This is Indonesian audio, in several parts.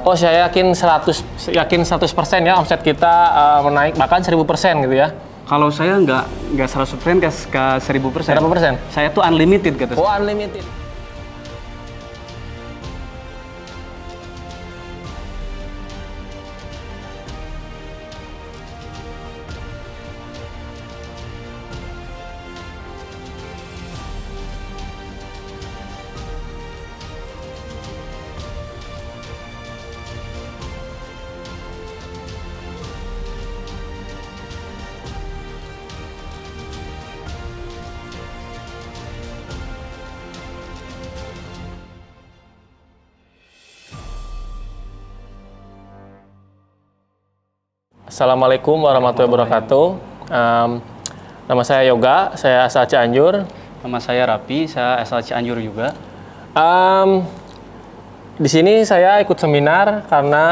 Oh, saya yakin 100% ya omset kita menaik bahkan 1000% gitu ya. Kalau saya nggak 100% ke 1000%. Berapa persen? Saya tuh unlimited kata Oh, saya. unlimited. Assalamualaikum warahmatullahi wabarakatuh. Nama saya Yoga, saya asal Cianjur. Nama saya Rapi, saya asal Cianjur juga. Di sini saya ikut seminar karena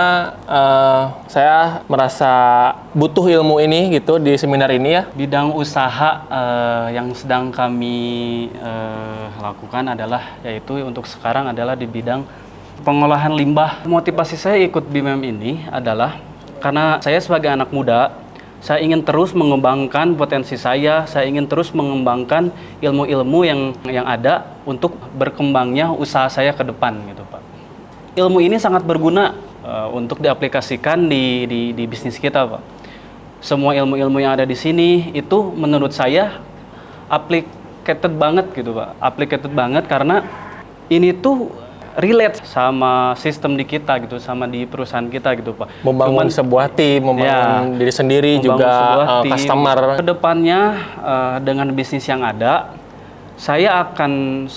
saya merasa butuh ilmu ini gitu di seminar ini ya. Bidang usaha yang sedang kami lakukan adalah yaitu untuk sekarang adalah di bidang pengolahan limbah. Motivasi saya ikut BIMEM ini adalah karena saya sebagai anak muda, saya ingin terus mengembangkan potensi saya ingin terus mengembangkan ilmu-ilmu yang ada untuk berkembangnya usaha saya ke depan gitu Pak. Ilmu ini sangat berguna untuk diaplikasikan di bisnis kita Pak. Semua ilmu-ilmu yang ada di sini itu menurut saya applicated banget gitu Pak. Applicated banget karena ini tuh relate sama sistem di kita gitu, sama di perusahaan kita gitu Pak. Membangun sebuah tim, membangun diri sendiri juga customer. Kedepannya dengan bisnis yang ada, saya akan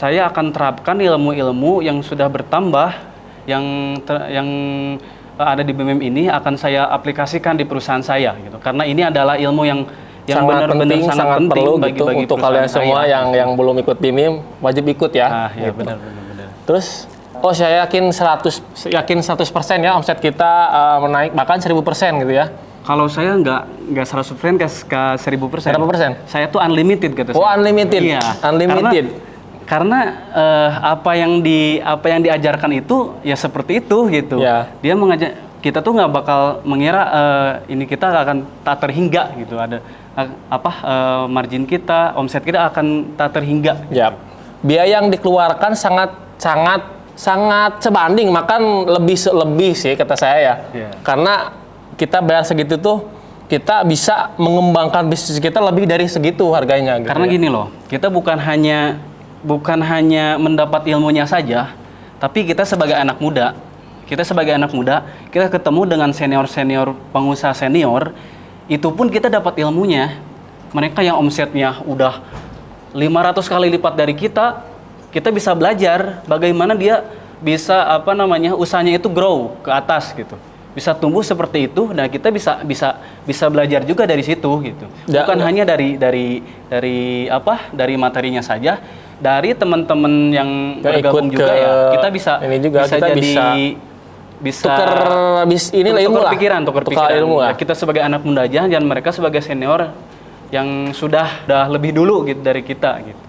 terapkan ilmu-ilmu yang sudah bertambah, yang ada di BIMEM ini akan saya aplikasikan di perusahaan saya gitu. Karena ini adalah ilmu yang benar-benar sangat penting perlu bagi gitu untuk kalian semua yang belum ikut BIMEM wajib ikut ya. Ya gitu. benar. Terus saya yakin 100% ya omset kita menaik bahkan 1000% gitu ya. Kalau saya nggak 100% ke 1000%. Berapa persen? Saya tuh unlimited gitu. Oh, unlimited. Iya. Unlimited. Karena apa yang diajarkan itu ya seperti itu gitu. Ya. Dia mengajak kita tuh nggak bakal mengira ini kita akan tak terhingga gitu. Ada margin kita, omset kita akan tak terhingga. Ya. Biaya yang dikeluarkan sangat sebanding, makan lebih sih kata saya ya. Yeah. Karena kita bayar segitu tuh kita bisa mengembangkan bisnis kita lebih dari segitu harganya. Gitu. Karena gini loh, kita bukan hanya mendapat ilmunya saja, tapi kita sebagai anak muda, kita ketemu dengan senior pengusaha senior, itu pun kita dapat ilmunya. Mereka yang omsetnya udah 500 kali lipat dari kita bisa belajar bagaimana dia bisa usahanya itu grow ke atas gitu, bisa tumbuh seperti itu. Nah kita bisa belajar juga dari situ gitu. Bukan hanya dari materinya saja, dari teman-teman yang bergabung juga ya kita bisa tukar pikiran. Ilmu lah. Kita sebagai anak muda aja dan mereka sebagai senior yang sudah lebih dulu gitu dari kita gitu.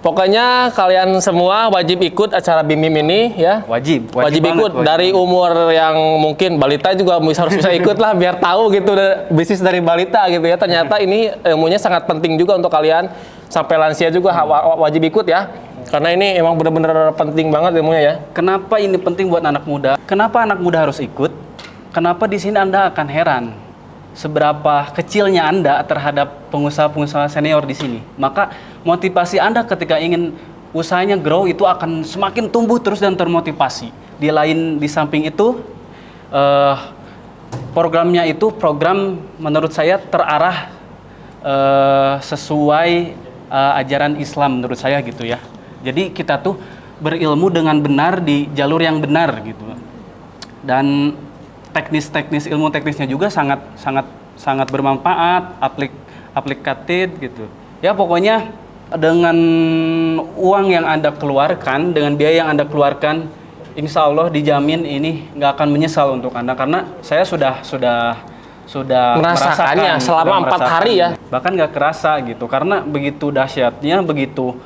Pokoknya kalian semua wajib ikut acara BIMEM ini ya. Wajib ikut dari umur yang mungkin balita juga harus bisa ikut lah biar tahu gitu bisnis dari balita gitu ya. Ternyata ini ilmunya sangat penting juga untuk kalian, sampai lansia juga wajib ikut ya. Karena ini emang benar-benar penting banget ilmunya ya. Kenapa ini penting buat anak muda? Kenapa anak muda harus ikut? Kenapa di sini Anda akan heran seberapa kecilnya Anda terhadap pengusaha-pengusaha senior di sini. Maka motivasi Anda ketika ingin usahanya grow itu akan semakin tumbuh terus dan termotivasi. Di samping itu programnya itu program menurut saya terarah sesuai ajaran Islam menurut saya gitu ya. Jadi kita tuh berilmu dengan benar di jalur yang benar gitu. Dan ilmu teknisnya juga sangat bermanfaat, aplikatif gitu. Ya pokoknya dengan uang yang Anda keluarkan, dengan biaya yang Anda keluarkan, insya Allah dijamin ini nggak akan menyesal untuk Anda, karena saya sudah merasakannya selama 4 hari ya. Bahkan nggak kerasa gitu, karena begitu dahsyatnya, begitu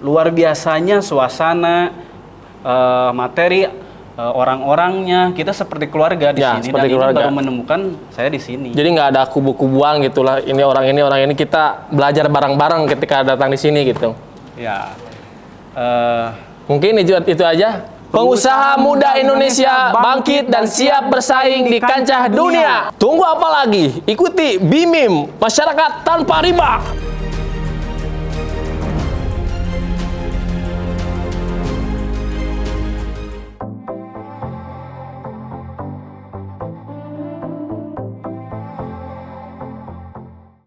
luar biasanya suasana, materi orang-orangnya, kita seperti keluarga di Ya, sini. seperti Dan keluarga. ini baru menemukan saya di sini. Jadi nggak ada kubu-kubuan gitulah. Ini orang ini kita belajar bareng-bareng ketika datang di sini gitu. Ya, Mungkin itu aja. Pengusaha muda Indonesia bangkit dan siap bersaing di kancah dunia. Tunggu apa lagi? Ikuti BIMIM, masyarakat tanpa riba.